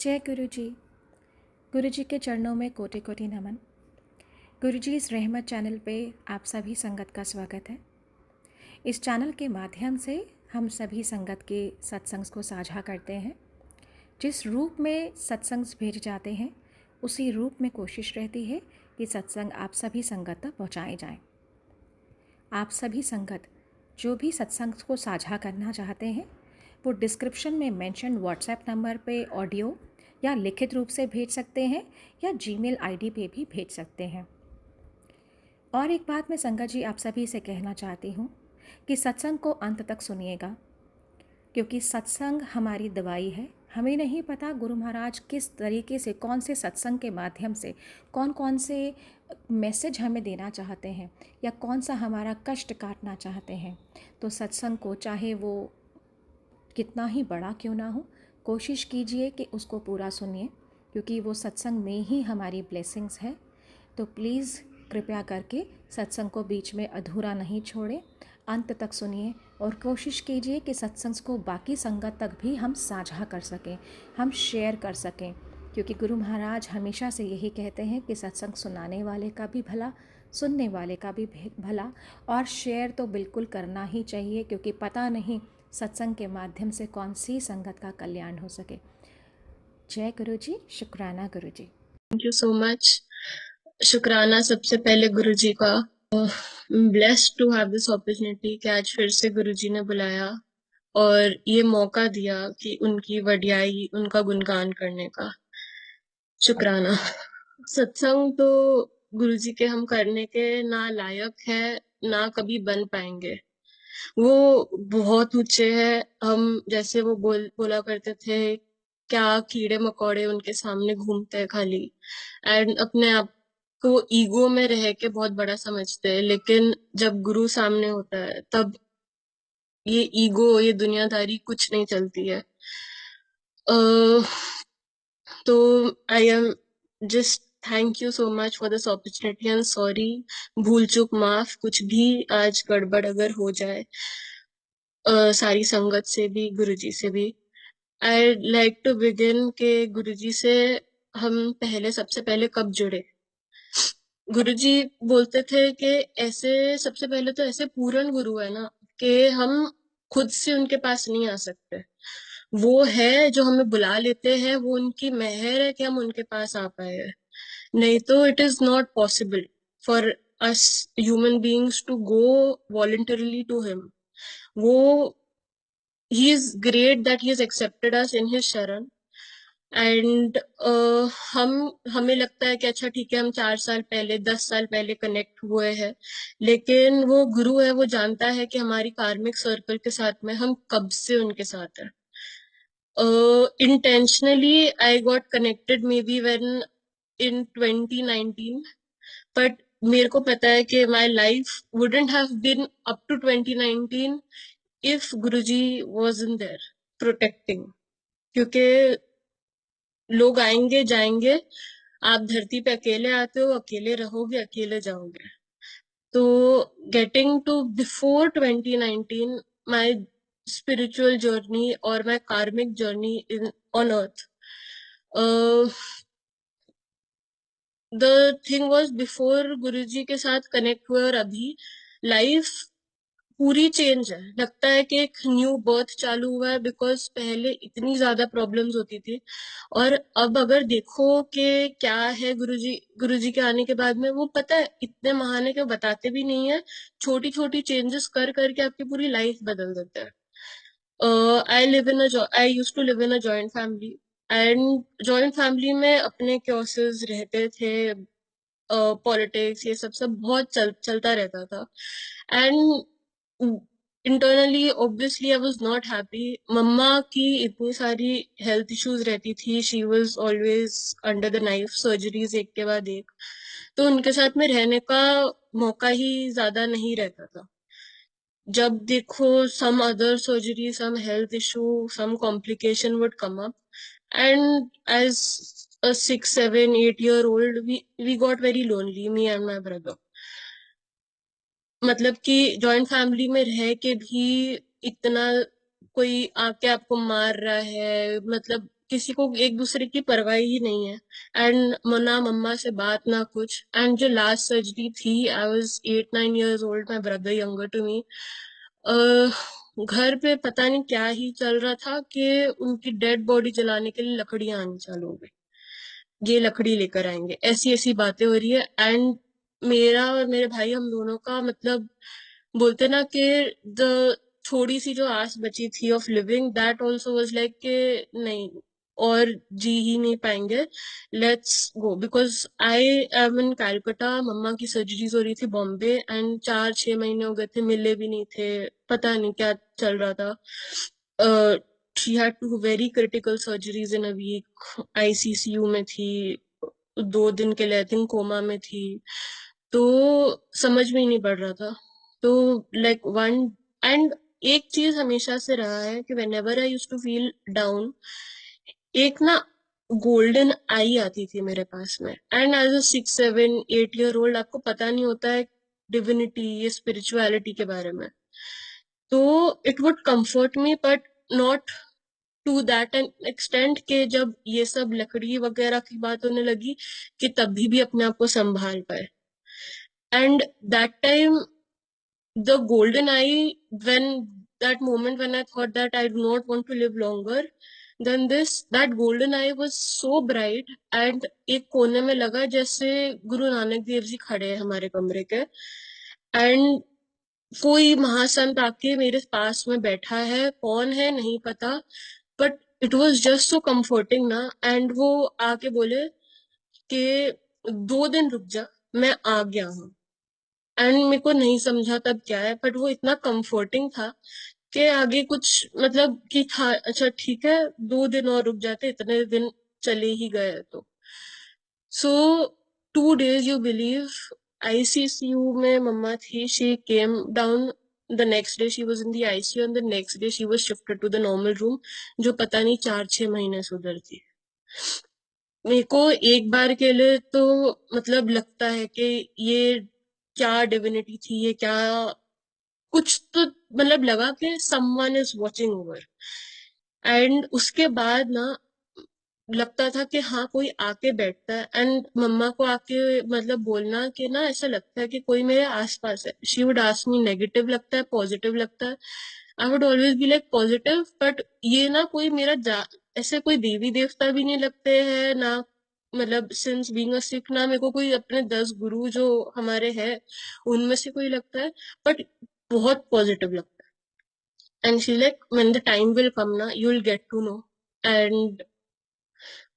जय गुरु जी। गुरु जी के चरणों में कोटि कोटि नमन। गुरु जी इस रहमत चैनल पे आप सभी संगत का स्वागत है। इस चैनल के माध्यम से हम सभी संगत के सत्संग को साझा करते हैं। जिस रूप में सत्संग भेज जाते हैं उसी रूप में कोशिश रहती है कि सत्संग आप सभी संगत तक पहुँचाए जाएँ। आप सभी संगत जो भी सत्संग को साझा करना चाहते हैं वो डिस्क्रिप्शन में मेंशन व्हाट्सएप नंबर पे ऑडियो या लिखित रूप से भेज सकते हैं या जीमेल आईडी पे भी भेज सकते हैं। और एक बात मैं संगत जी आप सभी से कहना चाहती हूँ कि सत्संग को अंत तक सुनिएगा, क्योंकि सत्संग हमारी दवाई है। हमें नहीं पता गुरु महाराज किस तरीके से, कौन से सत्संग के माध्यम से कौन कौन से मैसेज हमें देना चाहते हैं या कौन सा हमारा कष्ट काटना चाहते हैं। तो सत्संग को चाहे वो कितना ही बड़ा क्यों ना हो, कोशिश कीजिए कि उसको पूरा सुनिए, क्योंकि वो सत्संग में ही हमारी ब्लेसिंग्स है। तो प्लीज़ कृपया करके सत्संग को बीच में अधूरा नहीं छोड़ें, अंत तक सुनिए और कोशिश कीजिए कि सत्संग को बाकी संगत तक भी हम साझा कर सकें, हम शेयर कर सकें, क्योंकि गुरु महाराज हमेशा से यही कहते हैं कि सत्संग सुनाने वाले का भी भला, सुनने वाले का भी भला, और शेयर तो बिल्कुल करना ही चाहिए, क्योंकि पता नहीं सत्संग के माध्यम से कौन सी संगत का कल्याण हो सके। जय गुरु जी, शुक्राना Guru ji. Thank you so much. शुक्राना सबसे पहले गुरु जी का। Blessed to have this opportunity कि आज फिर से गुरु जी ने बुलाया और ये मौका दिया कि उनकी वडियाई, उनका गुणगान करने का। शुक्राना। सत्संग तो गुरु जी के हम करने के ना लायक है, ना कभी बन पाएंगे। वो बहुत ऊंचे हैं। हम जैसे वो बोला करते थे, क्या कीड़े मकोड़े उनके सामने घूमते हैं खाली, एंड अपने आप को ईगो में रह के बहुत बड़ा समझते हैं। लेकिन जब गुरु सामने होता है तब ये ईगो, ये दुनियादारी कुछ नहीं चलती है। तो I am just thank you so much for this opportunity and sorry, भूल चूक माफ, कुछ भी आज गड़बड़ अगर हो जाए सारी संगत से भी, गुरुजी से भी। आई लाइक टू बिगिन के गुरुजी से हम सबसे पहले कब जुड़े। गुरुजी बोलते थे कि ऐसे सबसे पहले तो ऐसे पूर्ण गुरु है ना कि हम खुद से उनके पास नहीं आ सकते। वो है जो हमें बुला लेते हैं, वो उनकी मेहर है कि हम उनके पास आ पाए हैं। नहीं तो it is not possible for us human beings to go voluntarily to him. वो he is great that he has accepted us in his sharan, and हमें लगता है कि अच्छा ठीक है, हम 4 साल पहले, 10 साल पहले कनेक्ट हुए हैं, लेकिन वो गुरु है, वो जानता है कि हमारी कार्मिक सर्कल के साथ में हम कब से उनके साथ हैं। Intentionally I got connected maybe when in 2019, but मेरे को पता है कि my life wouldn't have been up to 2019 if Guruji wasn't there protecting. क्योंकि लोग आएंगे जाएंगे, आप धरती पे अकेले आते हो, अकेले रहोगे, अकेले जाओगे। तो getting to before 2019 my spiritual journey और my karmic journey in on earth, the thing was before Guruji के साथ कनेक्ट हुए और अभी लाइफ पूरी चेंज है। लगता है कि एक न्यू बर्थ चालू हुआ है, बिकॉज पहले इतनी ज्यादा प्रॉब्लम्स होती थी, और अब अगर देखो कि क्या है गुरुजी के आने के बाद में, वो पता है इतने महान है कि वो बताते भी नहीं है। छोटी छोटी चेंजेस कर करके आपकी पूरी लाइफ बदल देते हैं। I use to live in a joint family, and joint family में अपने क्योसेस रहते थे, पॉलिटिक्स, ये सब सब बहुत चलता रहता था। And internally obviously I was not happy. मम्मा की इतनी सारी हेल्थ इश्यूज रहती थी, she was always under the knife, surgeries एक के बाद एक। तो उनके साथ में रहने का मौका ही ज्यादा नहीं रहता था। जब देखो some other surgery, some health issue, some complication would come up, and as a 6, 7, 8 year old we got very lonely, me and my brother। मतलब कि जॉइंट फैमिली में रह के भी इतना कोई आके आपको मार रहा है, मतलब किसी को एक दूसरे की परवाह ही नहीं है। एंड ना मम्मा से बात ना कुछ। एंड जो लास्ट सर्जरी थी, I was 8-9 years old, my brother younger to me. घर पे पता नहीं क्या ही चल रहा था कि उनकी डेड बॉडी जलाने के लिए लकड़ियां आनी चालू हो गई। ये लकड़ी लेकर आएंगे, ऐसी ऐसी बातें हो रही है। एंड मेरा और मेरे भाई, हम दोनों का मतलब बोलते ना कि द थोड़ी सी जो आस बची थी of living, that also was like कि नहीं, और जी ही नहीं पाएंगे, let's go. Because I am in Calcutta, मम्मा की सर्जरीज हो रही थी बॉम्बे, एंड 4-6 महीने हो गए थे, मिले भी नहीं थे, पता नहीं क्या चल रहा था। She had two very critical surgeries in a week, ICCU में थी, 2 दिन के लिए आई थिंक कोमा में थी। तो समझ में ही नहीं पड़ रहा था। तो लाइक वन एंड एक चीज हमेशा से रहा है कि whenever I use to feel down, एक ना गोल्डन आई आती थी मेरे पास में। And as a 6-7-8 year old, आपको पता नहीं होता है डिविनिटी, ये स्पिरिचुअलिटी के बारे में। तो it would comfort me, but not to that an extent के जब ये सब लकड़ी वगैरह की बात होने लगी, कि तभी भी अपने आप को संभाल पाए। And that time the golden eye, when that moment when I thought that I do not want to live longer, then that golden eye was so bright, and एक कोने में लगा जैसे गुरु नानक देव जी खड़े हैं हमारे कमरे के। एंड कोई महासंत आके मेरे पास में बैठा है, कौन है नहीं पता, but it was just so comforting ना। एंड वो आके बोले कि 2 दिन रुक जा, मैं आ गया हूँ। एंड मेरे को नहीं समझा तब क्या है, बट वो इतना कंफर्टिंग था कि आगे कुछ मतलब कि था, अच्छा ठीक है, 2 दिन और रुक जाते, इतने दिन चले ही गए तो। So 2 days, you believe, ICCU में मम्मा थी, she came down, the next day she was in the ICU, and the next day she was shifted to the normal room, जो पता नहीं 4-6 महीने से उधर थी। मेरे को एक बार के लिए तो मतलब लगता है कि ये क्या डिविनिटी थी, ये क्या, कुछ तो मतलब लगा कि someone is watching over. And उसके बाद ना लगता था कि हाँ कोई आके बैठता है, एंड मम्मा को आके मतलब बोलना कि ना ऐसा लगता है कि कोई मेरे आसपास है। She would ask me negative लगता है, पॉजिटिव लगता है। I would always be like positive, but ये ना कोई ऐसे कोई देवी देवता भी नहीं लगते हैं ना, मतलब सिंस बीइंग अ सिख ना मेरे को कोई अपने 10 गुरु जो हमारे हैं उनमें से कोई लगता है, बट बहुत पॉजिटिव लगता है। And she like when the time will come ना, you will get to know. And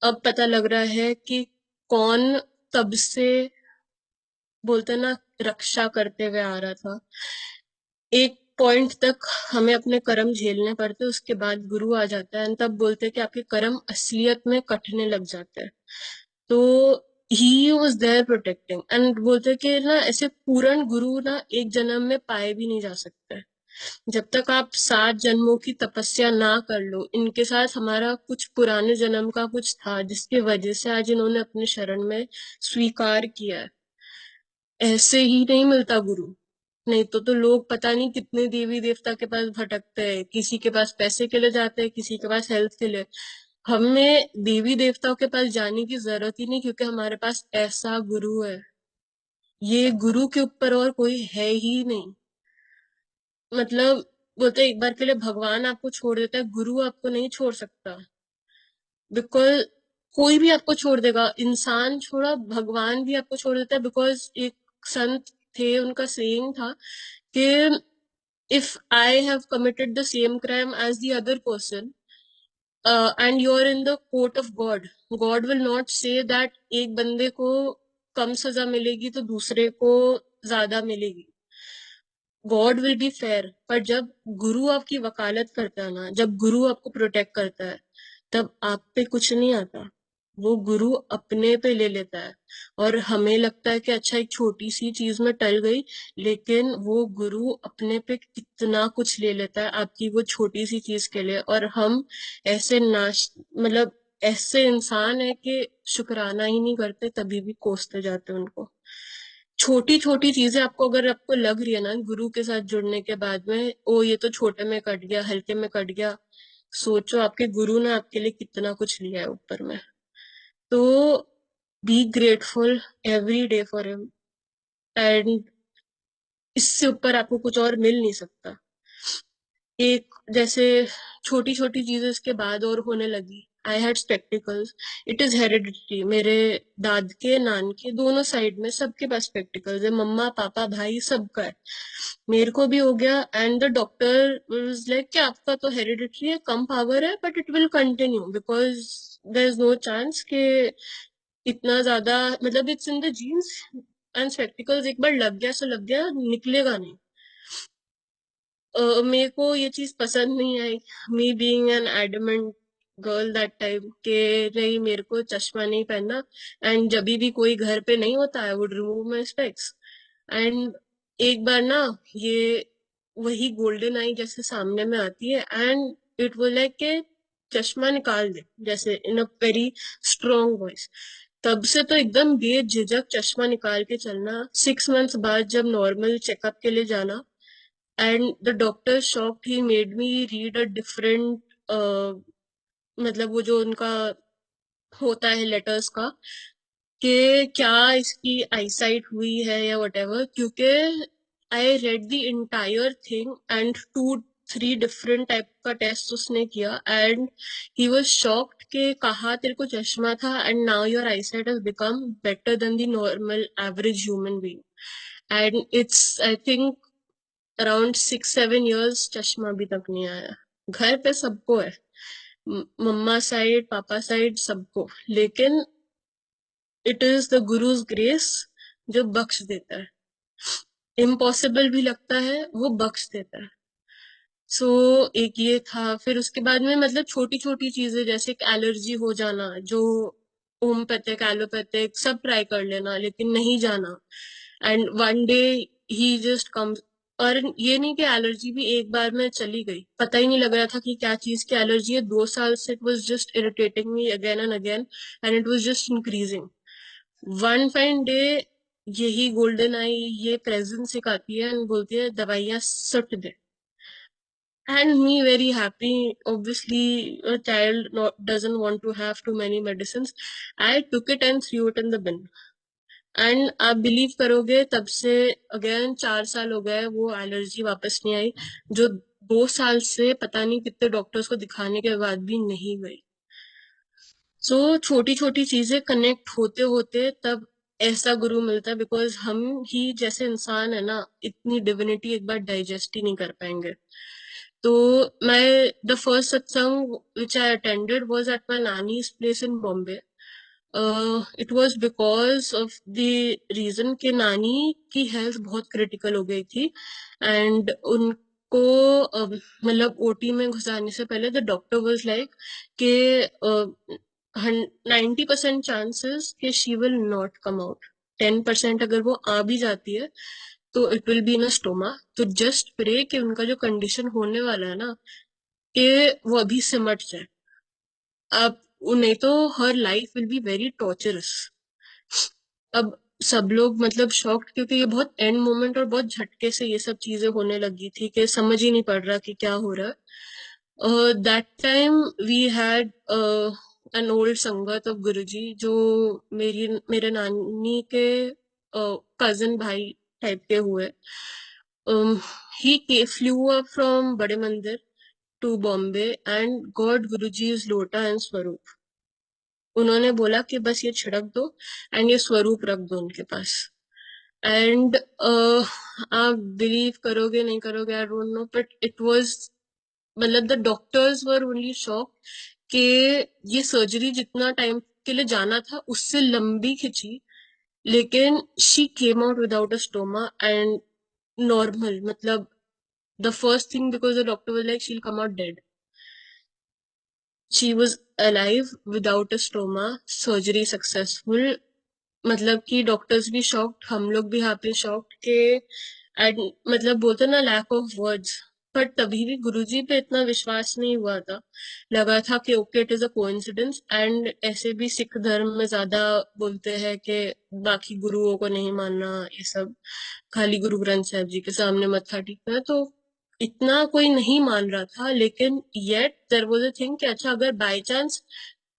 अब पता लग रहा है कि कौन तब से बोलते ना रक्षा करते हुए आ रहा था। एक पॉइंट तक हमें अपने कर्म झेलने पड़ते, उसके बाद गुरु आ जाता है, तब बोलते हैं कि आपके कर्म असलियत में कटने लग जाते हैं। तो he was there protecting, and बोलते हैं कि ना ऐसे पूर्ण गुरु ना एक जन्म में पाए भी नहीं जा सकते। जब तक आप 7 जन्मों की तपस्या ना कर लो, इनके साथ हमारा कुछ पुराने जन्म का कुछ था जिसकी वजह से आज इन्होंने अपने शरण में स्वीकार किया है। ऐसे ही नहीं मिलता गुरु। नहीं तो लोग पता नहीं कितने देवी देवता के पास भटकते हैं, किसी के पास पैसे के लिए जाते हैं, किसी के पास हेल्थ के लिए। हमें देवी देवताओं के पास जाने की जरूरत ही नहीं, क्योंकि हमारे पास ऐसा गुरु है। ये गुरु के ऊपर और कोई है ही नहीं। मतलब बोलते हैं, एक बार के लिए भगवान आपको छोड़ देता है, गुरु आपको नहीं छोड़ सकता। बिकॉज कोई भी आपको छोड़ देगा, इंसान छोड़ा, भगवान भी आपको छोड़ देता है। बिकॉज एक संत थे, उनका सेइंग था कि if I have committed the same crime as the other person, and you're in the court of God, God will not say that एक बंदे को कम सजा मिलेगी तो दूसरे को ज्यादा मिलेगी। God will be fair. पर जब गुरु आपकी वकालत करता है ना, जब गुरु आपको प्रोटेक्ट करता है, तब आप पे कुछ नहीं आता, वो गुरु अपने पे ले लेता है। और हमें लगता है कि अच्छा एक छोटी सी चीज में टल गई, लेकिन वो गुरु अपने पे कितना कुछ ले लेता है आपकी वो छोटी सी चीज के लिए। और हम ऐसे नाश मतलब ऐसे इंसान है कि शुक्राना ही नहीं करते, तभी भी कोसते जाते हैं उनको। छोटी छोटी चीजें आपको अगर आपको लग रही है ना गुरु के साथ जुड़ने के बाद में, ओ ये तो छोटे में कट गया, हल्के में कट गया, सोचो आपके गुरु ने आपके लिए कितना कुछ लिया है ऊपर में। तो be grateful every day for him, and इससे ऊपर आपको कुछ और मिल नहीं सकता। एक जैसे छोटी छोटी चीजें इसके बाद और होने लगी। I had spectacles. It is hereditary. मेरे दाद के नान के दोनों साइड में सबके पास स्पेक्टिकल्स है, मम्मा पापा भाई सबका है। मेरे को भी हो गया, and the doctor was like कि आपका तो हेरिडिटरी है, कम पावर है, but it will continue because there is no chance कि इतना ज्यादा, मतलब it's in the genes. And spectacles एक बार लग गया सो लग गया, निकलेगा नहीं। मेरे को ये चीज पसंद नहीं आई, me being an adamant girl that time, के नहीं मेरे को चश्मा नहीं पहनना। एंड जब भी कोई घर पे नहीं होता I would remove my specs. And एक बार ना, ये वही गोल्डन आई जैसे सामने में आती है, एंड इट वो लाइक के चश्मा निकाल दे, जैसे इन अ वेरी स्ट्रोंग वॉइस। तब से तो एकदम बेझिझक चश्मा निकाल के चलना। 6 मंथ्स बाद जब नॉर्मल चेकअप के लिए जाना, and the doctor shocked, he made me read a different, मतलब वो जो उनका होता है लेटर्स का, कि क्या इसकी आईसाइट हुई है या whatever, क्योंकि I read the entire thing, and 2-3 different type का टेस्ट उसने किया, एंड ही वाज शॉक्ड के कहा तेरे को चश्मा था and now your eyesight has become better than the normal average human being. And it's I think around 6-7 years चश्मा अभी तक नहीं आया। घर पे सबको है, मम्मा साइड पापा साइड सबको, लेकिन it is the gurus grace जो बख्श देता है। इम्पॉसिबल भी लगता है, वो बख्श देता है। सो एक ये था। फिर उसके बाद में मतलब छोटी छोटी चीजें जैसे एक एलर्जी हो जाना, जो होम्योपैथिक एलोपैथिक सब ट्राई कर लेना लेकिन नहीं जाना। And one day he just comes. और ये नहीं कि एलर्जी भी एक बार में चली गई, पता ही नहीं लग रहा था कि क्या चीज की एलर्जी है। 2 साल से it was just irritating me again and again, and it was just increasing. One fine day यही गोल्डन आई, ये प्रेजेंस एक आती है एंड बोलती है दवाइयां सट दे। And me very happy. Obviously, a child doesn't want to have too many medicines. I took it and threw it in the bin. And आप बिलीव करोगे, तब से अगेन 4 साल हो गए, वो एलर्जी वापस नहीं आई, जो 2 साल से पता नहीं कितने डॉक्टर्स को दिखाने के बाद भी नहीं गई। सो छोटी छोटी चीजें कनेक्ट होते होते तब ऐसा गुरु मिलता है, बिकॉज हम ही जैसे इंसान है ना, इतनी डिविनिटी एक बार डाइजेस्ट ही नहीं कर पाएंगे। तो मैं the first satsang which I attended was at my nani's place in Bombay. It was because of the reason कि नानी की हेल्थ बहुत क्रिटिकल हो गई थी, एंड उनको मतलब ओटी में घुसाने से पहले द डॉक्टर वाज लाइक कि 90% चांसेस कि she will not come out. 10% अगर वो आ भी जाती है तो it will be in a stoma. तो जस्ट प्रे कि उनका जो कंडीशन होने वाला है ना, कि वो अभी सिमट जाए। अब नहीं तो हर life will be very torturers. अब सब लोग मतलब शॉक्ड, क्योंकि ये बहुत एंड मोमेंट और बहुत झटके से ये सब चीजें होने लगी थी कि समझ ही नहीं पड़ रहा कि क्या हो रहा है। That time we had an old संगत ऑफ गुरुजी, जो मेरे नानी के कजिन भाई टाइप के हुए। ही फ्लू अप फ्रॉम बड़े मंदिर to Bombay and God Guruji's लोटा एंड स्वरूप। उन्होंने बोला कि बस ये छिड़क दो एंड ये स्वरूप रख दो उनके पास। एंड आप बिलीव करोगे नहीं करोगे, I don't know, but it was, मतलब the doctors were only shock कि ये सर्जरी जितना टाइम के लिए जाना था उससे लंबी खिंची, लेकिन she came out without a stoma and normal. मतलब the first thing, because the doctor was like she will come out dead, she was alive without a stoma, surgery successful. मतलब कि डॉक्टर्स भी शॉक्ड, हम लोग भी यहाँ पे shocked के मतलब बोलते ना लैक ऑफ वर्ड्स। पर तभी भी गुरुजी पे इतना विश्वास नहीं हुआ था, लगा था कि okay it is a coincidence. And ऐसे भी सिख धर्म में ज्यादा बोलते हैं कि बाकी गुरुओं को नहीं मानना, ये सब खाली गुरु ग्रंथ साहिब जी के सामने मत्था टेकना। तो इतना कोई नहीं मान रहा था, लेकिन yet there was a thing कि अच्छा अगर by chance,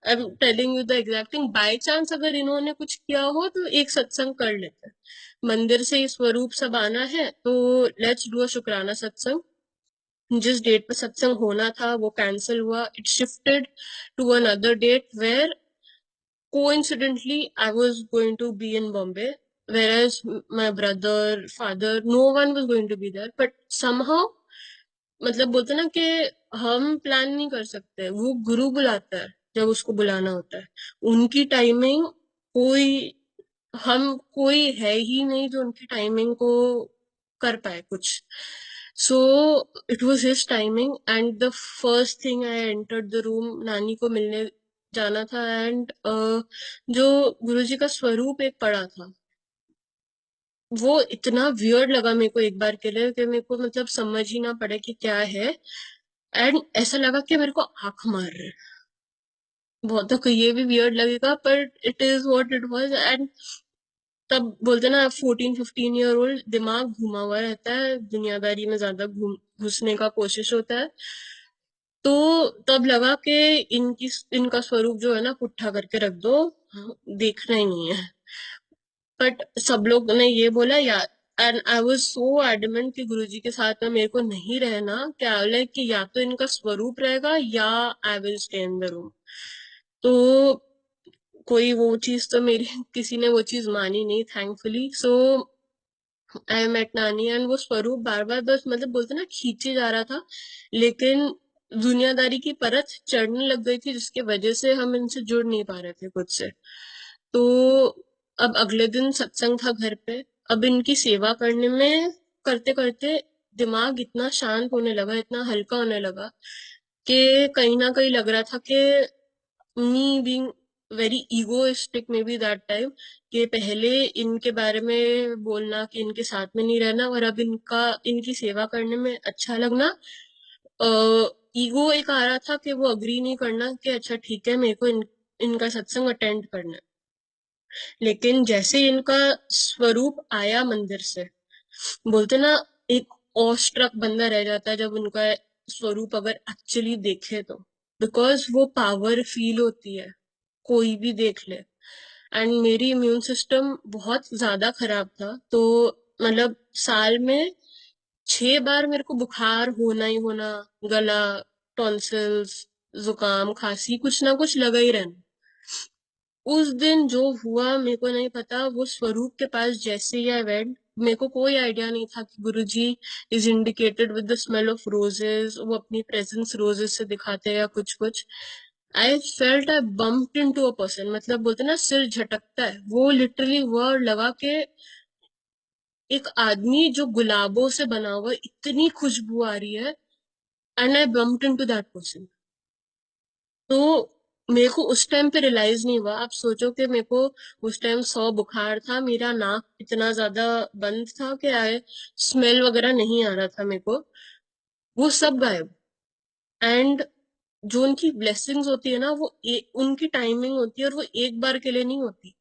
I am telling you the exact thing, by chance अगर इन्होंने कुछ किया हो तो एक सत्संग कर लेते हैं। मंदिर से ये स्वरूप सब आना है तो लेट्स डू अ शुक्राना सत्संग। जिस डेट पे सत्संग होना था वो कैंसिल हुआ, it shifted to another date where coincidentally I was going to be in Bombay, whereas my brother, father, no one was going to be there. But somehow, मतलब बोलते ना कि हम प्लान नहीं कर सकते, वो गुरु बुलाता है जब उसको बुलाना होता है। उनकी टाइमिंग कोई, हम कोई है ही नहीं जो उनकी टाइमिंग को कर पाए कुछ। So it was his timing and the first thing I entered the room, नानी को मिलने जाना था। एंड जो गुरुजी का स्वरूप एक पड़ा था, वो इतना वियर्ड लगा मेरे को एक बार के लिए कि मेरे को मतलब समझ ही ना पड़े कि क्या है। एंड ऐसा लगा कि मेरे को आंख मार रहे हैं। बहुत तो ये भी वियर्ड लगेगा पर it is what it was. And तब बोलते ना 14-15 ईयर ओल्ड, दिमाग घुमा हुआ रहता है, दुनियादारी में ज्यादा घूम घुसने का कोशिश होता है। तो तब लगा कि इनकी इनका स्वरूप जो है ना पुट्ठा करके रख दो, हाँ, देखना ही नहीं है। बट सब लोग ने ये बोला यार, and I was so adamant कि गुरुजी के साथ में मेरे को नहीं रहना, क्या बोले कि या तो इनका स्वरूप रहेगा या I will stay in the room. तो कोई वो चीज तो मेरी किसी ने वो चीज मानी नहीं थैंकफुली। सो आई मेट नानी एंड वो स्वरूप बार बार बस मतलब बोलते ना खींचे जा रहा था, लेकिन दुनियादारी की परत चढ़ने लग गई थी जिसकी वजह से हम इनसे जुड़ नहीं पा रहे थे खुद से। तो अब अगले दिन सत्संग था घर पे। अब इनकी सेवा करने में करते करते दिमाग इतना शांत होने लगा, इतना हल्का होने लगा कि कहीं ना कहीं लग रहा था कि me being very egoistic may be that time, कि पहले इनके बारे में बोलना कि इनके साथ में नहीं रहना और अब इनका इनकी सेवा करने में अच्छा लगना। ईगो एक आ रहा था कि वो अग्री नहीं करना कि अच्छा ठीक है मेरे को इनका सत्संग अटेंड करना है। लेकिन जैसे इनका स्वरूप आया मंदिर से, बोलते ना एक ऑस्ट्रक बंदा रह जाता है जब उनका स्वरूप अगर एक्चुअली देखे तो, बिकॉज वो पावर फील होती है, कोई भी देख ले। एंड मेरी इम्यून सिस्टम बहुत ज्यादा खराब था, तो मतलब साल में 6 बार मेरे को बुखार होना ही होना, गला, टॉन्सिल्स, जुकाम, खांसी, कुछ ना कुछ लगा ही रहना। उस दिन जो हुआ मेरे को नहीं पता। वो स्वरूप के पास जैसे ही आई वेंट, मेरे को कोई आइडिया नहीं था कि Guruji is indicated with the smell of roses, वो अपनी प्रेजेंस रोजेस से दिखाते हैं या कुछ कुछ। I felt I bumped into a person, मतलब बोलते ना सिर झटकता है, वो लिटरली वर्ड लगा के एक आदमी जो गुलाबों से बना हुआ है, इतनी खुशबू आ रही है। And I bumped into that person. तो मेरे को उस टाइम पे रियलाइज नहीं हुआ। आप सोचो कि मेरे को उस टाइम 100 बुखार था, मेरा नाक इतना ज्यादा बंद था कि आए स्मेल वगैरह नहीं आ रहा था मेरे को, वो सब गायब। एंड जो उनकी ब्लेसिंग्स होती है ना, वो उनकी टाइमिंग होती है और वो एक बार के लिए नहीं होती।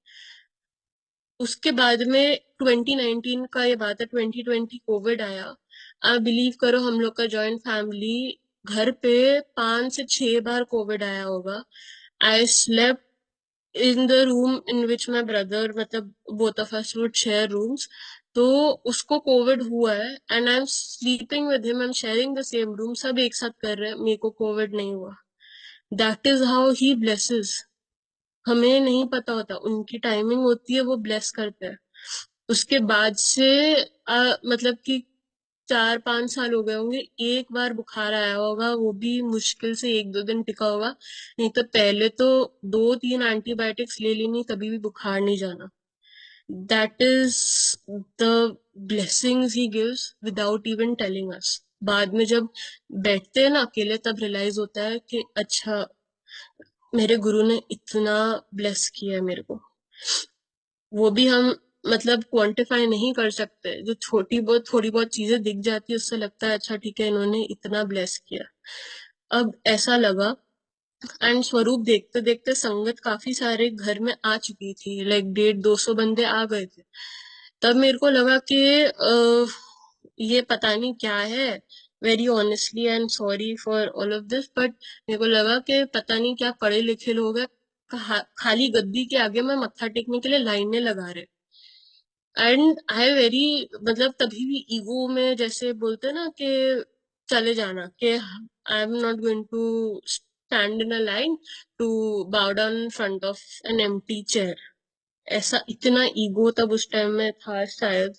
उसके बाद में 2019 का ये बात है, 2020 कोविड आया। आप बिलीव करो हम लोग का जॉइंट फैमिली, घर पे 5 से 6 बार कोविड आया होगा। I slept in the room in which my brother, मतलब both of us would share rooms. तो उसको कोविड हुआ है and I am sleeping with him, I am sharing the same room, सब एक साथ कर रहे हैं, मेरे को कोविड नहीं हुआ। That is how he blesses. हमें नहीं पता होता, उनकी टाइमिंग होती है, वो ब्लेस करते हैं। उसके बाद से मतलब कि 4-5 साल हो गए होंगे, एक बार बुखार आया होगा, वो भी मुश्किल से 1-2 दिन टिका होगा। नहीं तो पहले तो 2-3 एंटीबायोटिक्स ले लेनी तभी भी बुखार नहीं जाना। That is the blessings he gives without even telling us. बाद में जब बैठते हैं ना अकेले, तब रियलाइज होता है कि अच्छा मेरे गुरु ने इतना ब्लेस किया है मेरे को। वो भी हम मतलब क्वांटिफाई नहीं कर सकते, जो थोड़ी बहुत चीजें दिख जाती है उससे लगता है अच्छा ठीक है इन्होंने इतना ब्लेस किया। अब ऐसा लगा। एंड स्वरूप देखते देखते संगत काफी सारे घर में आ चुकी थी, लाइक 150-200 बंदे आ गए थे। तब मेरे को लगा कि ये पता नहीं क्या है। Very honestly I am sorry for all of this, but मेरे को लगा कि पता नहीं क्या पढ़े लिखे लोग हैं, खाली गद्दी के आगे में मत्था टेकने के लिए लाइनें लगा रहे। एंड आई वेरी, मतलब तभी भी ईगो में जैसे बोलते हैं ना कि चले जाना, कि I am not going to stand in a line to bow down in front of an empty chair. ऐसा इतना ईगो तब उस टाइम में था शायद।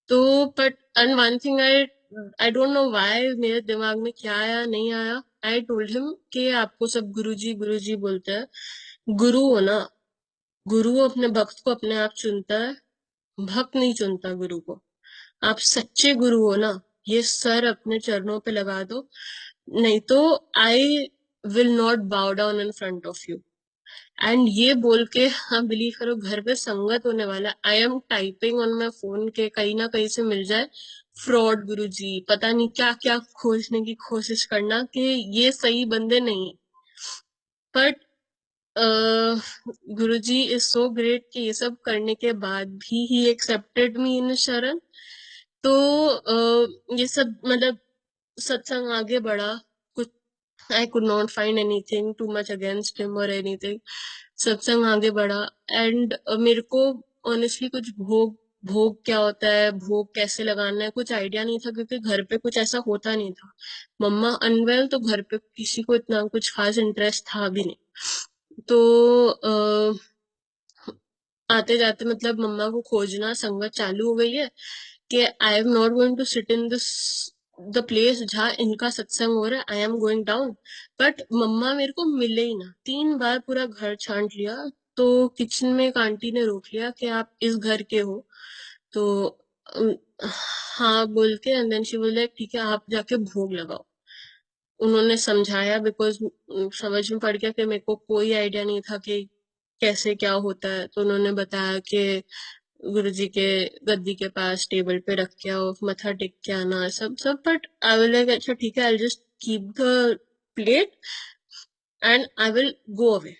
तो but and one thing I don't know why मेरे दिमाग में क्या आया नहीं आया, आई टोल्ड हिम कि आपको सब गुरुजी बोलते हैं, गुरु हो ना, गुरु अपने भक्त को अपने आप चुनता है, भक्त नहीं चुनता गुरु को। आप सच्चे गुरु हो ना, ये सर अपने चरणों पे लगा दो, नहीं तो आई विल नॉट बाउ down in front of you. And ये बोल के, हाँ बिलीव करो, घर पे संगत होने वाला। I am typing on my phone के कहीं ना कहीं से मिल जाए फ्रॉड गुरुजी, पता नहीं क्या क्या खोजने की कोशिश करना कि ये सही बंदे नहीं। But Guruji is so great कि ये सब करने के बाद भी ही एक्सेप्टेड मी इन शरण। तो ये सब मतलब सत्संग आगे बढ़ा, कुछ I could not find anything too much against him और एनीथिंग। सत्संग आगे बढ़ा एंड मेरे को ऑनेस्टली कुछ भोग भोग क्या होता है, भोग कैसे लगाना है, कुछ आइडिया नहीं था, क्योंकि घर पे कुछ ऐसा होता नहीं था। मम्मा अनवेल, तो घर पे किसी को इतना कुछ खास इंटरेस्ट था भी नहीं। तो आते जाते मतलब मम्मा को खोजना, संगत चालू हो गई है कि I am not going to sit in this the place जहाँ इनका सत्संग हो रहा है, I am going down. But मम्मा मेरे को मिले ही ना, 3 बार पूरा घर छांट लिया। तो किचन में एक आंटी ने रोक लिया कि आप इस घर के हो? तो अम, हाँ बोल के, and then she was like ठीक है आप जाके भोग लगाओ। उन्होंने समझाया, बिकॉज समझ में पड़ गया कि मेरे को कोई आइडिया नहीं था कि कैसे क्या होता है। तो उन्होंने बताया कि गुरुजी के गद्दी के पास टेबल पे रख के आओ, मत्था टेक के आना, सब सब। बट आई विल लाइक अच्छा ठीक है, I just keep the plate and I will go away.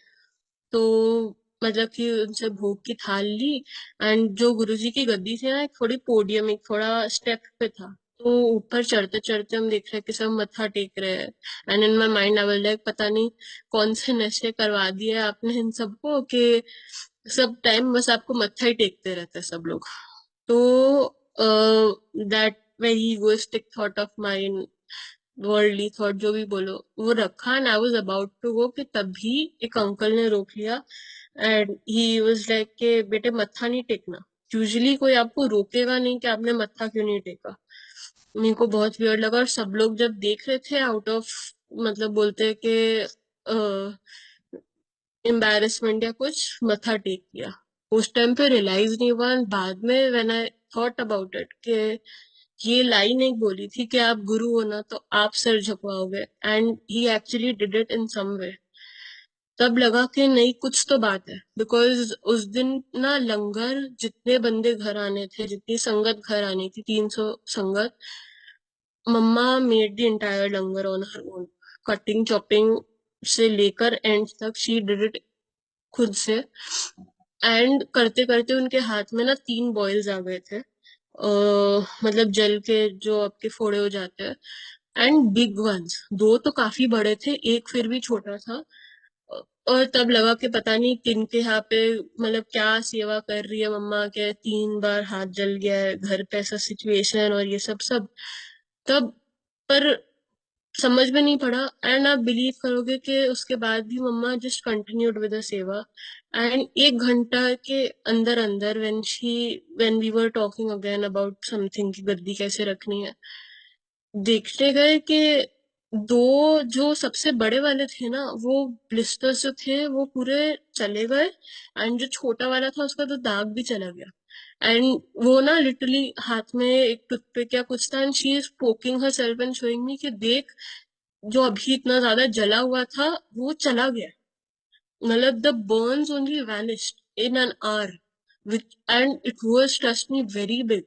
तो मतलब कि उनसे भोग की थाल ली, एंड जो गुरुजी की गद्दी थी ना, एक थोड़ी पोडियम, एक थोड़ा स्टेप पे था। तो ऊपर चढ़ते चढ़ते हम देख रहे हैं कि सब मत्था टेक रहे हैं। And in my mind I was like पता नहीं कौन से नशे करवा दिए आपने इन सबको कि सब टाइम बस आपको मत्था ही टेकते रहते हैं सब लोग। तो that very egoistic thought of mind, worldly thought जो भी बोलो, वो रखा and I was about to go कि तभी एक अंकल ने रोक लिया। एंड ही वाज लाइक के बेटे मत्था नहीं टेकना। यूजुअली कोई आपको रोकेगा नहीं कि आपने मत्था क्यों नहीं टेका। मेरे को बहुत वियर्ड लगा, और सब लोग जब देख रहे थे आउट ऑफ, मतलब बोलते हैं कि एम्बैरेसमेंट या कुछ, मत्था टेक किया। उस टाइम पे रियलाइज नहीं हुआ, बाद में when I thought about it कि ये लाइन एक बोली थी कि आप गुरु हो ना, तो आप सर झुकवाओगे, and he actually did it in some way. तब लगा कि नहीं कुछ तो बात है, बिकॉज उस दिन ना लंगर, जितने बंदे घर आने थे, जितनी संगत घर आनी थी, 300 संगत, मम्मा made the entire langar on her own, cutting chopping से लेकर एंड तक शी डिड इट खुद से। एंड करते करते उनके हाथ में ना 3 बॉयल्स आ गए थे, मतलब जल के जो आपके फोड़े हो जाते हैं। एंड बिग वंस, 2 तो काफी बड़े थे, एक फिर भी छोटा था। और तब लगा कि पता नहीं किनके यहाँ पे, मतलब क्या सेवा कर रही है मम्मा, के 3 बार हाथ जल गया है, घर पे ऐसा सिचुएशन और ये सब सब। तब पर समझ में नहीं पड़ा। एंड आप बिलीव करोगे कि उसके बाद भी मम्मा जस्ट कंटिन्यूड विद द सेवा। एंड 1 घंटा के अंदर अंदर when we were talking again about something की गद्दी कैसे रखनी है, देखते गए कि 2 जो सबसे बड़े वाले थे ना, वो ब्लिस्टर्स जो थे वो पूरे चले गए। एंड जो छोटा वाला था उसका तो दाग भी चला गया। एंड वो ना लिटरली हाथ में एक टूथपिक या कुछ था, and she is poking her self and showing me कि देख, जो अभी इतना ज्यादा जला हुआ था वो चला गया। मतलब the Burns only vanished in an hour, which and it was trust me very big.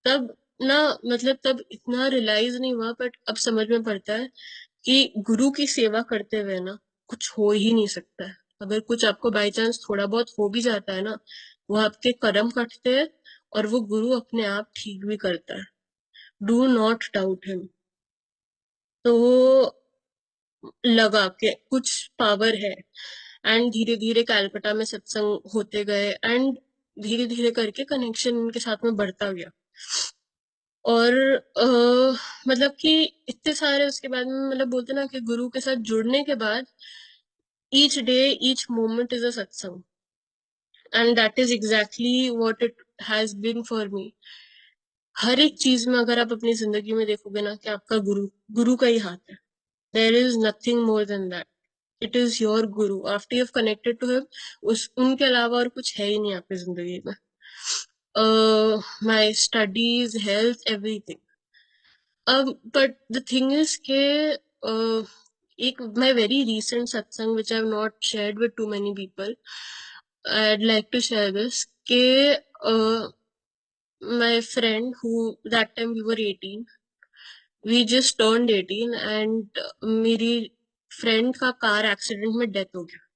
तब ना, मतलब तब इतना रियलाइज नहीं हुआ, बट अब समझ में पड़ता है कि गुरु की सेवा करते हुए ना कुछ हो ही नहीं सकता है। अगर कुछ आपको बाई चांस थोड़ा बहुत हो भी जाता है ना, वो आपके कर्म कटते हैं, और वो गुरु अपने आप ठीक भी करता है। Do not doubt him. तो लगा कि कुछ पावर है। एंड धीरे धीरे कैलकटा में सत्संग होते गए, एंड धीरे धीरे करके कनेक्शन इनके साथ में बढ़ता गया। और मतलब कि इतने सारे उसके बाद में, मतलब बोलते ना कि गुरु के साथ जुड़ने के बाद each day each moment is a satsang, and that is exactly what it has been for me. हर एक चीज में अगर आप अपनी जिंदगी में देखोगे ना कि आपका गुरु गुरु का ही हाथ है। There is nothing more than that. It is your guru after you have connected to him. उस उनके अलावा और कुछ है ही नहीं आपकी जिंदगी में। My studies, health, everything. But the thing is के एक my very recent satsang which I have not shared with too many people, I'd like to share this के my friend who, that time we were 18, we just turned 18, and मेरी friend का car accident में death हो गया।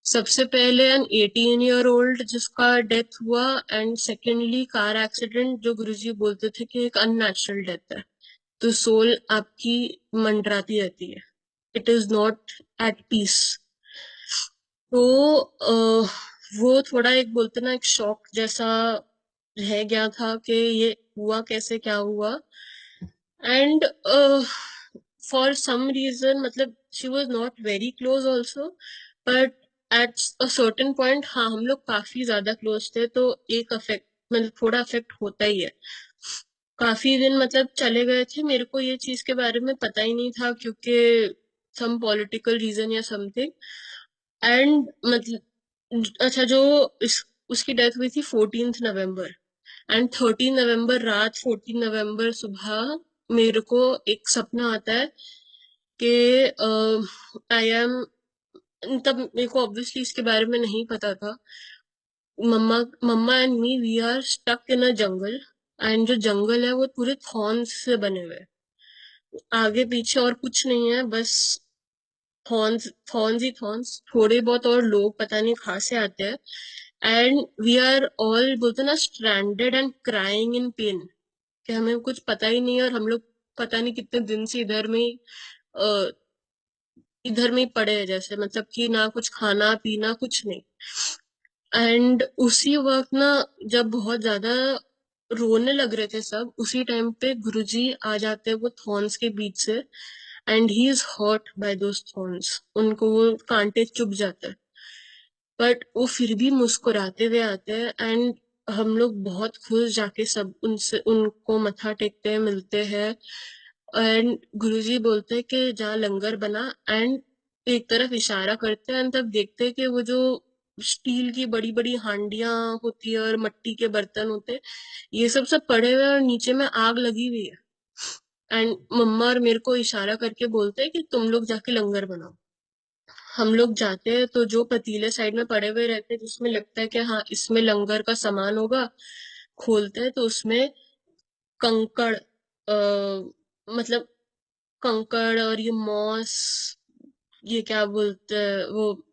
सबसे पहले N 18-year-old जिसका death हुआ, एंड सेकेंडली कार एक्सीडेंट जो गुरुजी बोलते थे कि एक अननेचुरल डेथ है। तो सोल आपकी मंडराती रहती है, it is not at peace. तो वो थोड़ा एक बोलते ना एक शॉक जैसा रह गया था कि ये हुआ कैसे, क्या हुआ। एंड फॉर सम रीजन, मतलब she was not very close also, but at a certain point हाँ हम लोग काफी ज्यादा क्लोज थे, तो एक अफेक्ट, मतलब थोड़ा अफेक्ट होता ही है। काफी दिन मतलब चले गए थे, मेरे को ये चीज के बारे में पता ही नहीं था क्योंकि सम पॉलिटिकल रीजन या समथिंग। एंड मतलब अच्छा, जो उसकी डेथ हुई थी 14 नवंबर, एंड 13 नवंबर रात, 14 नवंबर सुबह मेरे को एक सपना आता है कि आई एम, तब मेरे को ऑब्वियसली इसके बारे में नहीं पता था। मम्मा मम्मा and me, we are stuck in a jungle, and जो जंगल है वो पूरे थॉर्न्स से बने हुए हैं। आगे पीछे और कुछ नहीं है, बस थॉर्न्स, थॉर्न्स ही थॉर्न्स, थोड़े बहुत और लोग पता नहीं कहाँ से आते हैं। एंड वी आर ऑल बोलते ना stranded and crying in pen, कि हमें कुछ पता ही नहीं है, और हम लोग पता नहीं कितने दिन से इधर में ही पड़े हैं, जैसे मतलब कि ना कुछ खाना पीना कुछ नहीं। एंड उसी वक्त ना, जब बहुत ज्यादा रोने लग रहे थे सब, उसी टाइम पे गुरुजी आ जाते हैं वो थॉर्न्स के बीच से, and he is hurt by those thorns, उनको वो कांटे चुभ जाते हैं, बट वो फिर भी मुस्कुराते हुए आते हैं। एंड हम लोग बहुत खुश जाके सब उनसे उनको मत्था टेकते हैं, मिलते हैं। एंड गुरुजी बोलते हैं कि जहाँ लंगर बना, एंड एक तरफ इशारा करते हैं, एंड तब देखते हैं कि वो जो स्टील की बड़ी बड़ी हांडियां होती है और मिट्टी के बर्तन होते हैं, ये सब सब पड़े हुए हैं, और नीचे में आग लगी हुई है। एंड मम्मा और मेरे को इशारा करके बोलते हैं कि तुम लोग जाके लंगर बनाओ। हम लोग जाते हैं तो जो पतीले साइड में पड़े हुए रहते हैं जिसमें लगता है कि हाँ इसमें लंगर का सामान होगा, खोलते हैं तो उसमें कंकड़, मतलब कंकड़ और ये मॉस, ये क्या बोलते हैं वो,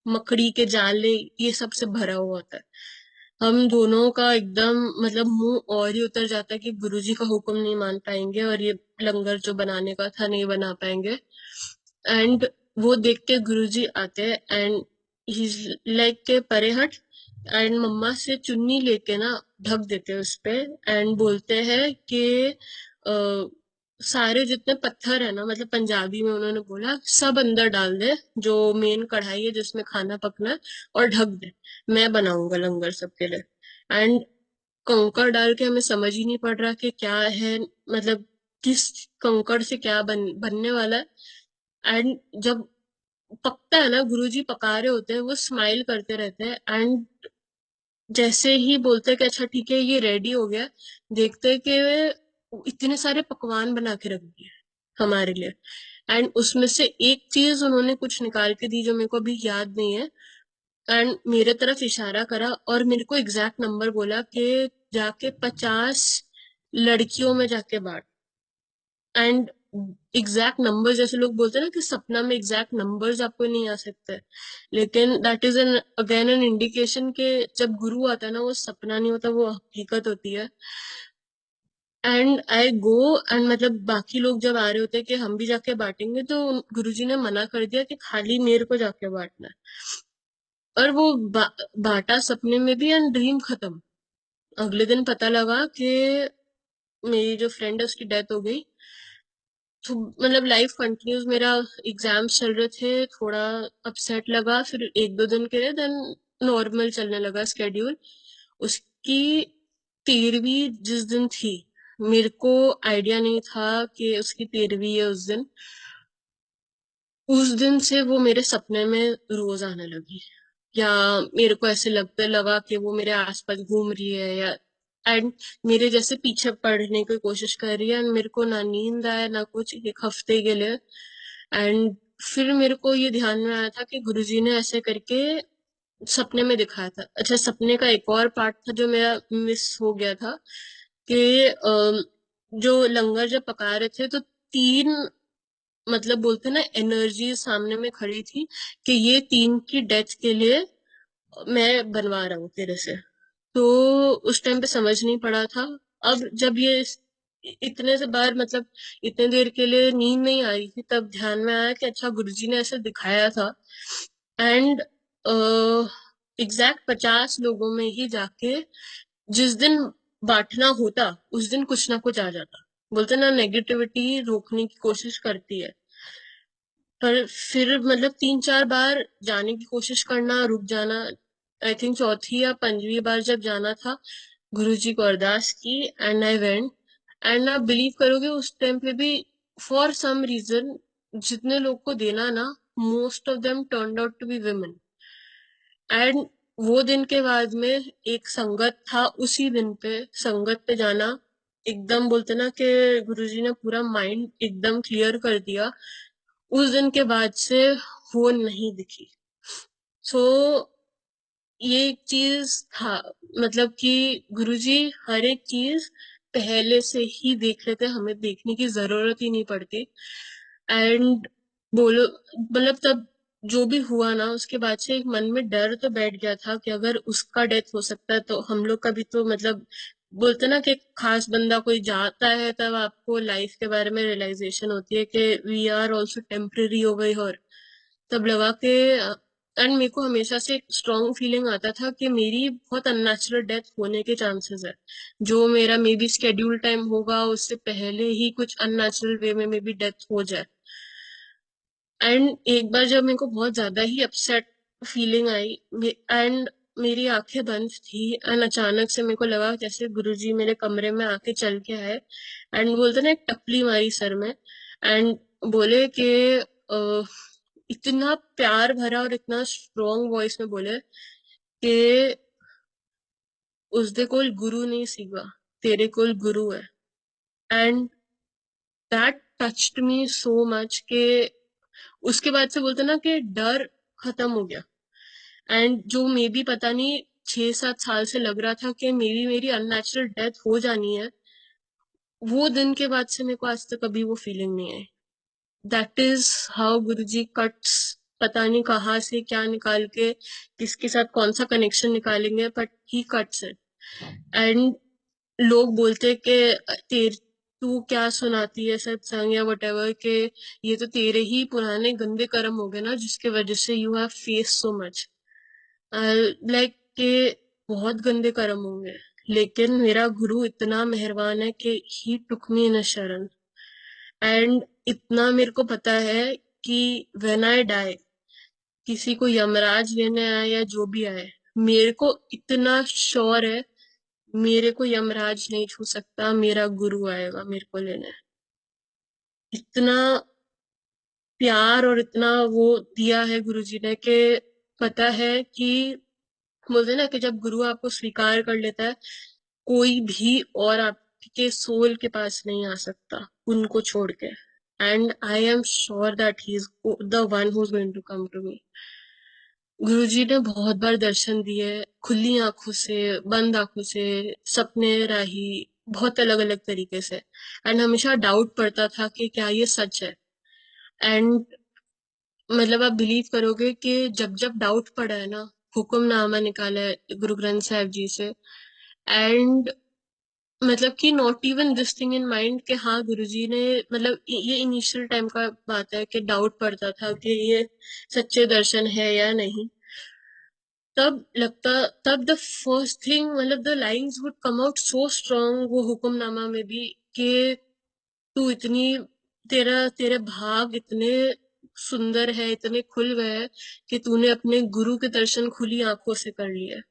मकड़ी के जाले, ये सब से भरा हुआ होता है। हम दोनों का एकदम मतलब मुंह और ही उतर जाता है कि गुरुजी का हुक्म नहीं मान पाएंगे, और ये लंगर जो बनाने का था नहीं बना पाएंगे। एंड वो देख के गुरुजी आते हैं, एंड ही लाइक के परे हट, एंड मम्मा से चुन्नी लेके ना ढक देते हैं उस पे, एंड बोलते हैं कि सारे जितने पत्थर है ना, मतलब पंजाबी में उन्होंने बोला, सब अंदर डाल दे, जो मेन कढ़ाई है जिसमें खाना पकना है, और ढक दे, मैं बनाऊंगा लंगर सबके लिए। एंड कंकड़ डाल के हमें समझ ही नहीं पड़ रहा कि क्या है, मतलब किस कंकड़ से क्या बनने वाला है। एंड जब पकता है ना, गुरुजी पका रहे होते हैं, वो स्माइल करते रहते हैं, एंड जैसे ही बोलते हैं कि अच्छा ठीक है ये रेडी हो गया, देखते हैं कि इतने सारे पकवान बना के रख दिए हमारे लिए। एंड उसमें से एक चीज उन्होंने कुछ निकाल के दी जो मेरे को अभी याद नहीं है, एंड मेरे तरफ इशारा करा और मेरे को एग्जैक्ट नंबर बोला कि जाके 50 लड़कियों में जाके बांट। एंड एग्जैक्ट नंबर, जैसे लोग बोलते हैं ना कि सपना में एग्जैक्ट नंबर्स आपको नहीं आ सकते, लेकिन that is an again an indication के जब गुरु आता है ना, वो सपना नहीं होता, वो हकीकत होती है। एंड आई गो एंड मतलब बाकी लोग जब आ रहे होते कि हम भी जाके बांटेंगे, तो गुरुजी ने मना कर दिया कि खाली मेरे को जाके बांटना है। और वो बांटा सपने में भी एंड ड्रीम खत्म। अगले दिन पता लगा कि मेरी जो फ्रेंड है उसकी डेथ हो गई। तो मतलब लाइफ कंटिन्यूज, मेरा एग्जाम्स चल रहे थे, थोड़ा अपसेट लगा, फिर एक दो दिन के लिए, देन नॉर्मल चलने लगा स्केड्यूल। उसकी 13वीं जिस दिन थी, मेरे को आइडिया नहीं था कि उसकी 13वीं है उस दिन। उस दिन से वो मेरे सपने में रोज आने लगी, या मेरे को ऐसे लगता लगा कि वो मेरे आसपास घूम रही है, या एंड मेरे जैसे पीछे पड़ने की कोशिश कर रही है। एंड मेरे को ना नींद आया ना कुछ, एक हफ्ते के लिए। एंड फिर मेरे को ये ध्यान में आया था कि गुरुजी ने ऐसे करके सपने में दिखाया था। अच्छा, सपने का एक और पार्ट था जो मेरा मिस हो गया था कि जो लंगर जब पका रहे थे, तो तीन, मतलब बोलते ना, एनर्जी सामने में खड़ी थी कि ये तीन की डेथ के लिए मैं बनवा रहा हूँ तेरे से। तो उस टाइम पे समझ नहीं पड़ा था। अब जब ये इतने से बार, मतलब इतने देर के लिए नींद नहीं आ रही थी, तब ध्यान में आया कि अच्छा, गुरुजी ने ऐसे दिखाया था। एंड एग्जैक्ट 50 लोगों में ही जाके जिस दिन बांटना होता, उस दिन कुछ ना कुछ आ जाता। बोलते ना, नेगेटिविटी रोकने की कोशिश करती है। पर फिर मतलब 3-4 बार जाने की कोशिश करना, रुक जाना। आई थिंक चौथी या पंजवीं बार जब जाना था, गुरुजी को अरदास की एंड आई वेंट। एंड आप बिलीव करोगे, उस टाइम पे भी फॉर सम रीजन जितने लोग को देना ना, most of them turned out to be women. And वो दिन के बाद में एक संगत था, उसी दिन पे संगत पे जाना, एकदम बोलते ना कि गुरुजी ने पूरा माइंड एकदम क्लियर कर दिया। उस दिन के बाद से वो नहीं दिखी। सो ये एक चीज था, मतलब कि गुरुजी हर एक चीज पहले से ही देख लेते, हमें देखने की जरूरत ही नहीं पड़ती। एंड बोलो, मतलब तब जो भी हुआ ना, उसके बाद से एक मन में डर तो बैठ गया था कि अगर उसका डेथ हो सकता है तो हम लोग का भी तो, मतलब बोलते ना कि खास बंदा कोई जाता है, तब आपको लाइफ के बारे में रियलाइजेशन होती है कि वी आर ऑल्सो टेम्पररी हो गई। और तब लगा कि, एंड मेरे को हमेशा से एक स्ट्रॉन्ग फीलिंग आता था कि मेरी बहुत अननेचुरल डेथ होने के चांसेस है। जो मेरा मे बी स्केड्यूल टाइम होगा, उससे पहले ही कुछ अननेचुरल वे में मे बी डेथ हो जाए। एंड एक बार जब मेरे को बहुत ज्यादा ही अपसेट फीलिंग आई, एंड मेरी आंखें बंद थी, एंड अचानक से मेरे को लगा जैसे गुरुजी मेरे कमरे में आके चल के आए। एंड बोलते ना, एक टपली मारी सर में, एंड बोले कि इतना प्यार भरा और इतना स्ट्रॉन्ग वॉइस में बोले कि उसदे कोल गुरु नहीं सीगा, तेरे कोल गुरु है। And that touched me so much कि उसके बाद से बोलते ना कि डर खत्म हो गया। एंड जो मे बी पता नहीं 6-7 साल से लग रहा था कि मेरी मेरी अननेचुरल डेथ हो जानी है, वो दिन के बाद से मेरे को आज तक कभी वो फीलिंग नहीं आई। That is how Guruji cuts. पता नहीं कहाँ से क्या निकाल के किसके साथ कौन सा कनेक्शन निकालेंगे, but he cuts it. And लोग बोलते कि तेर तू क्या सुनाती है सत्संग या वटेवर, के ये तो तेरे ही पुराने गंदे कर्म हो गए ना, जिसके वजह से you have face so much. Like के बहुत गंदे कर्म होंगे, लेकिन मेरा गुरु इतना मेहरबान है कि ही टुक मी इन शरण। एंड इतना मेरे को पता है कि व्हेन आई डाई, किसी को यमराज लेने आए या जो भी आए, मेरे को इतना श्योर है, मेरे को यमराज नहीं छू सकता, मेरा गुरु आएगा मेरे को लेने। इतना प्यार और इतना वो दिया है गुरुजी ने कि पता है कि, बोलते ना कि जब गुरु आपको स्वीकार कर लेता है, कोई भी और आपके सोल के पास नहीं आ सकता उनको छोड़ के। And I am sure that he is the one who is going to come to me. Guruji ने बहुत बार दर्शन दिए, खुली आंखों से, बंद आंखों से, सपने राही, बहुत अलग अलग तरीके से। एंड हमेशा डाउट पड़ता था कि क्या ये सच है। एंड मतलब आप बिलीव करोगे कि जब जब डाउट पड़ा है ना, हुक्मनामा निकाला है गुरु ग्रंथ साहिब जी से। एंड मतलब कि not even this thing in mind कि हाँ गुरुजी ने, मतलब ये इनिशियल टाइम का बात है कि डाउट पड़ता था कि ये सच्चे दर्शन है या नहीं। तब लगता, तब द फर्स्ट थिंग, मतलब the lines would come out so strong वो हुक्मनामा में भी, कि तू इतनी, तेरा तेरे भाव इतने सुंदर है, इतने खुल गए हैं कि तूने अपने गुरु के दर्शन खुली आंखों से कर लिए।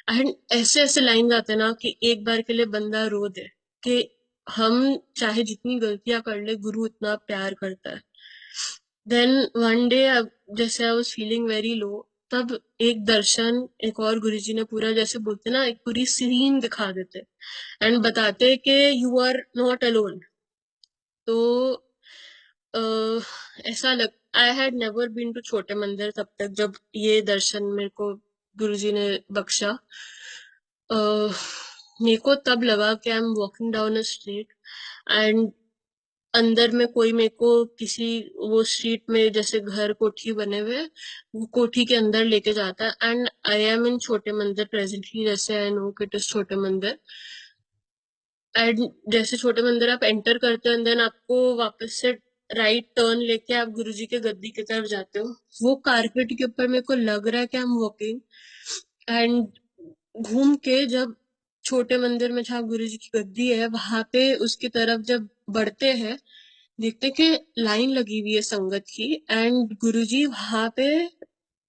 एंड ऐसे ऐसे लाइन आते हैं ना कि एक बार के लिए बंदा रो दे कि हम चाहे जितनी गलतियां कर ले, गुरु इतना प्यार करता है। देन वन डे, जैसे I was feeling very low, तब एक दर्शन, एक और गुरुजी ने पूरा, जैसे बोलते ना, एक पूरी सीन दिखा देते एंड बताते कि यू आर नॉट अलोन। तो ऐसा लग, I had never been to छोटे मंदिर तब तक, जब ये दर्शन मेरे को गुरुजी ने बख्शा। मेरे को तब लगा कि I am walking down a street and अंदर में कोई मेरे को किसी, वो स्ट्रीट में जैसे घर कोठी बने हुए हैं, वो कोठी के अंदर लेके जाता है एंड आई एम इन छोटे मंदिर प्रेजेंटली, जैसे आई नो कि इट इज छोटे मंदिर। एंड जैसे छोटे मंदिर आप एंटर करते हो, देन आपको वापस से राइट टर्न लेके आप गुरुजी के गद्दी की तरफ जाते हो। वो कारपेट के ऊपर मेरे को लग रहा है कि आई एम वॉकिंग, एंड घूम के जब छोटे मंदिर में जहाँ गुरु जी की गद्दी है वहां पे उसकी तरफ जब बढ़ते हैं, देखते कि लाइन लगी हुई है संगत की, एंड गुरुजी वहां पे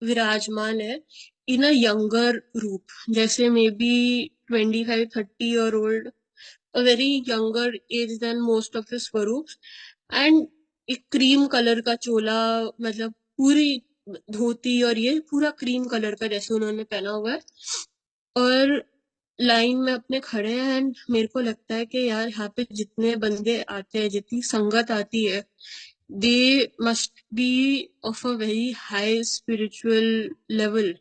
विराजमान है इन अ यंगर रूप, जैसे मे बी 25-30 और old, a very younger age than most of his स्वरूप। एंड एक क्रीम कलर का चोला, मतलब पूरी धोती और ये पूरा क्रीम कलर का जैसे उन्होंने पहना हुआ है, और लाइन में अपने खड़े हैं। एंड मेरे को लगता है कि यार यहाँ पे जितने बंदे आते हैं, जितनी संगत आती है, they must be of a very high spiritual level.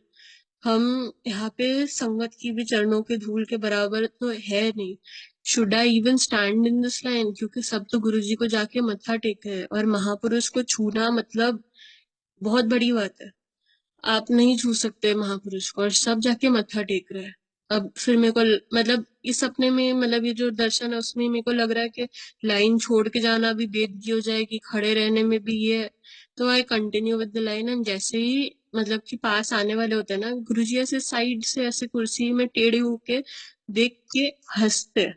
हम यहाँ पे संगत की भी चरणों के धूल के बराबर तो है नहीं। Should I even stand in this line, क्योंकि सब तो गुरुजी को जाके मत्था टेके है, और महापुरुष को छूना मतलब बहुत बड़ी बात है। आप नहीं छू सकते महापुरुष को, और सब जाके मत्था टेक रहे हैं। अब फिर मेरे को मतलब इस सपने में, मतलब ये जो दर्शन है उसमें मेरे को लग रहा है कि लाइन छोड़ के जाना भी बेदगी हो जाएगी, खड़े रहने में भी ये है। तो I continue with the line, and जैसे ही मतलब कि पास आने वाले होते हैं ना, गुरुजी ऐसे साइड से ऐसे कुर्सी में टेढ़े होके देख के हंसते,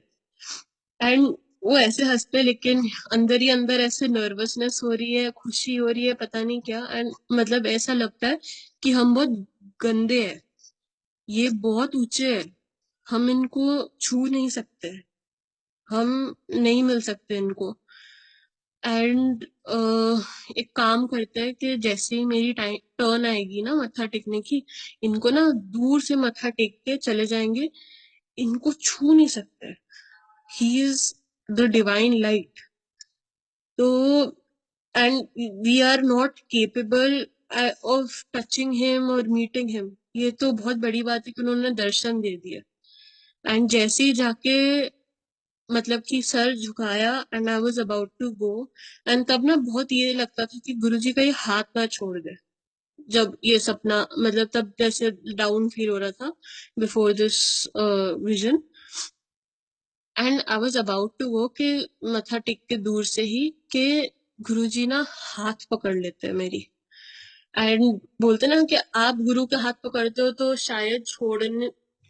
एंड वो ऐसे हंसते लेकिन अंदर ही अंदर ऐसे नर्वसनेस हो रही है, खुशी हो रही है, पता नहीं क्या। एंड मतलब ऐसा लगता है कि हम बहुत गंदे हैं, ये बहुत ऊंचे हैं, हम इनको छू नहीं सकते, हम नहीं मिल सकते इनको। एंड एक काम करते हैं कि जैसे ही मेरी टाइम टर्न आएगी ना मत्था टेकने की, इनको ना दूर से मत्था टेक के चले जाएंगे, इनको छू नहीं सकते। He is the divine light. तो and we are not capable of touching him और मीटिंग हिम। ये तो बहुत बड़ी बात है कि उन्होंने दर्शन दे दिया। एंड जैसे ही जाके मतलब कि सर झुकाया and I was about to go, and तब ना बहुत ये लगता था कि गुरुजी का ये हाथ ना छोड़ दे। जब ये सपना, मतलब तब जैसे डाउन फील हो रहा था before this vision, and I was about to go कि मत्था टेक के दूर से ही कि गुरुजी ना हाथ पकड़ लेते हैं मेरी। एंड बोलते ना कि आप गुरु के हाथ पकड़ते हो तो शायद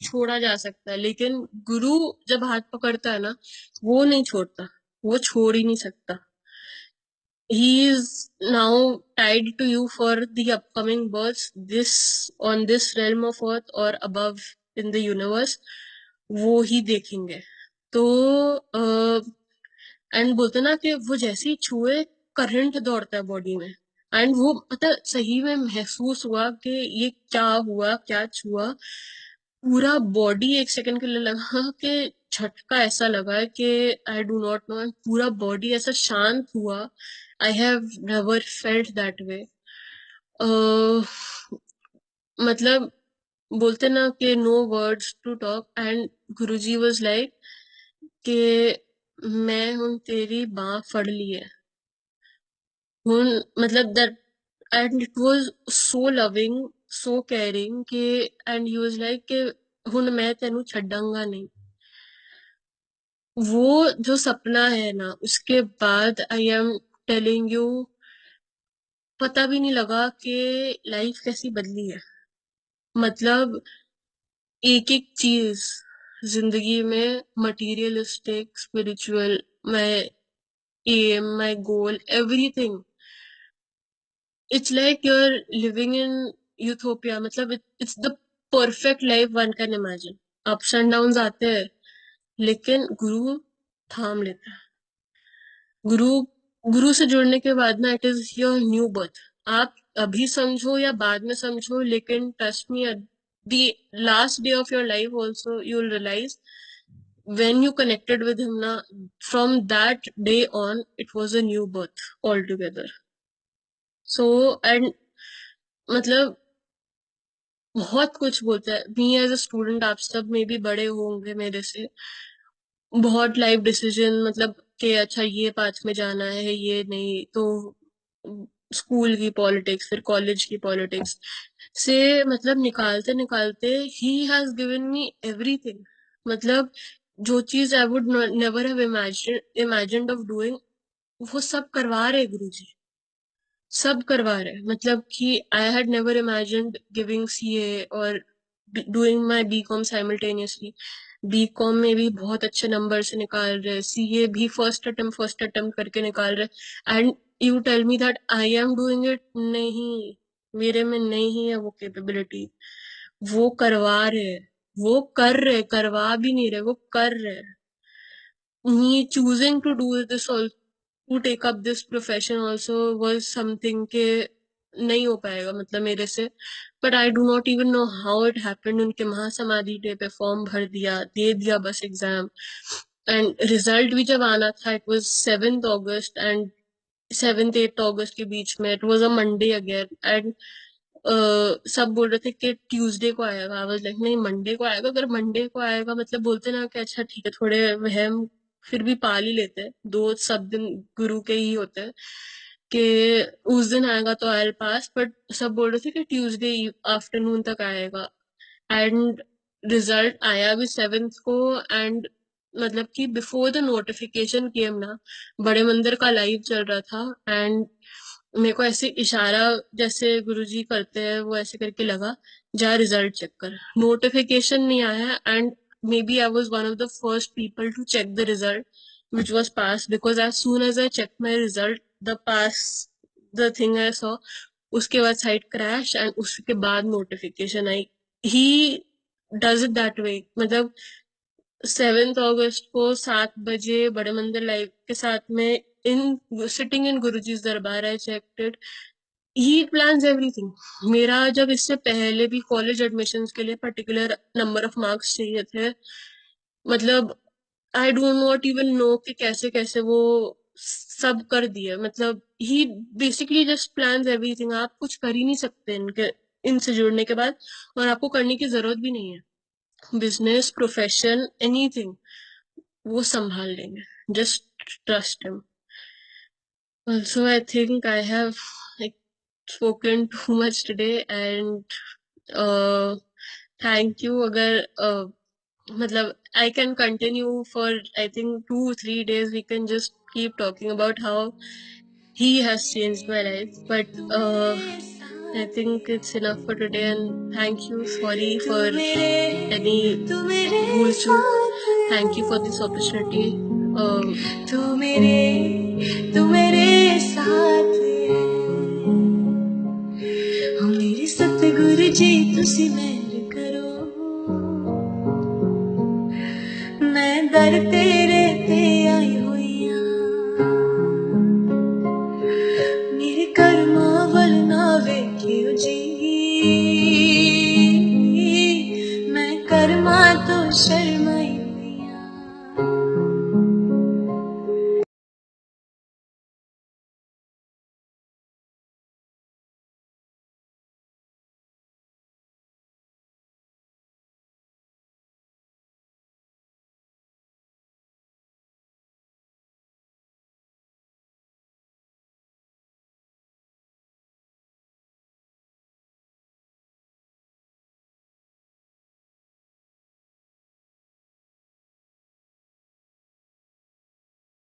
छोड़ा जा सकता है, लेकिन गुरु जब हाथ पकड़ता है ना, वो नहीं छोड़ता, वो छोड़ ही नहीं सकता। He is now tied to you for the upcoming births, this on this realm of earth or above in the universe, वो ही देखेंगे। तो एंड बोलते ना कि वो जैसे ही छुए, करंट दौड़ता है बॉडी में। एंड वो पता सही में महसूस हुआ कि ये क्या हुआ, क्या छुआ। पूरा बॉडी एक सेकंड के लिए लगा कि झटका ऐसा लगा कि आई डू नॉट नो, पूरा बॉडी ऐसा शांत हुआ। I have never felt that way. मतलब बोलते ना कि no words to talk, and Guruji was like कि मैं हूं तेरी बाह फड़ ली है हूं, मतलब that. And it was so loving, so caring कि, एंड ही वाज लाइक कि हुन मैं तेनू छड्डांगा नहीं। वो जो सपना है ना, उसके बाद आई एम टेलिंग यू, पता भी नहीं लगा कि लाइफ कैसी बदली है। मतलब एक एक चीज जिंदगी में, materialistic, spiritual, my aim, my goal, everything, it's like you are living in utopia. मतलब it's the perfect life one can imagine. Ups and down आते हैं, लेकिन गुरु थाम लेता है। गुरु गुरु से जुड़ने के बाद ना, it is your new birth. आप अभी समझो या बाद में समझो, लेकिन trust me, the last day of your life also you will realise, when you connected with him na, from that day on it was a new birth altogether. So and मतलब बहुत कुछ बोलता है। मी एज अ स्टूडेंट, आप सब में भी बड़े होंगे मेरे से, बहुत लाइफ डिसीजन, मतलब कि अच्छा ये पाथ में जाना है, ये नहीं तो स्कूल की पॉलिटिक्स, फिर कॉलेज की पॉलिटिक्स से मतलब निकालते निकालते he has given me everything. मतलब जो चीज I would never have imagined of doing, वो सब करवा रहे गुरु जी। सब करवा रहे हैं। मतलब कि I had never imagined giving CA और doing my BCom simultaneously. BCom में भी बहुत अच्छे नंबर से निकाल रहे, सीए भी फर्स्ट अटेम्प्ट करके निकाल रहे, and you tell me that I am doing it. नहीं, मेरे में नहीं है वो कैपेबिलिटी। वो करवा रहे, वो कर रहे, करवा भी नहीं रहे, वो कर रहे। me choosing to do this, all to take up this profession also was something के नहीं हो पाएगा मतलब मेरे से। But I do not even know how it happened. उनके महासमाधि डे पे फॉर्म भर दिया, दे दिया बस एग्जाम, एंड रिजल्ट भी जब आना था, it was 7th August, and 7th 8th अगस्त के बीच में, it was a Monday again, and सब बोल रहे थे कि ट्यूसडे को आएगा। आई वाज लाइक नहीं, मंडे को आएगा। अगर मंडे को आएगा मतलब बोलते ना कि अच्छा ठीक है, थोड़े वहम फिर भी पाल ही लेते हैं, दो सब दिन गुरु के ही होते हैं कि उस दिन आएगा तो आई पास। बट सब बोल रहे थे कि ट्यूसडे आफ्टरनून तक आएगा, एंड रिजल्ट आया भी 7th को। एंड मतलब कि बिफोर द नोटिफिकेशन केम ना, बड़े मंदिर का लाइव चल रहा था, एंड मेरे को ऐसे इशारा जैसे गुरुजी करते हैं, वो ऐसे करके लगा, जा रिजल्ट चेक कर। नोटिफिकेशन नहीं आया, and maybe I was one of the first people to check the result which was pass, because as soon as I check my result, the pass, the thing I saw, उसके बाद site crash, and उसके बाद notification आई। He does it that way. मतलब 7th अगस्त को 7 बजे बड़े मंदिर लाइव के साथ में, इन सिटिंग इन गुरुजी's दरबार, I checked it, he plans everything. मेरा जब इससे पहले भी कॉलेज एडमिशन्स के लिए पर्टिकुलर नंबर ऑफ मार्क्स चाहिए थे, मतलब I don't not even know कि कैसे कैसे वो सब कर दिए। मतलब ही बेसिकली जस्ट प्लान्स एवरीथिंग। आप कुछ कर ही नहीं सकते इनके, इनसे जुड़ने के बाद, और आपको करने की जरूरत भी नहीं है। बिजनेस, प्रोफेशन, एनीथिंग वो संभाल लेंगे। Just trust him. Also, I think I have like spoken too much today, and thank you. अगर मतलब I can continue for I think 2 3 days. We can just keep talking about how he has changed my life, but I think it's enough for today. And thank you. Sorry for any भूल चूक. Thank you for this opportunity. तू मेरे साथ है, ओ मेरे सतगुरु जी तुसी मेहर करो, मैं दर तेरे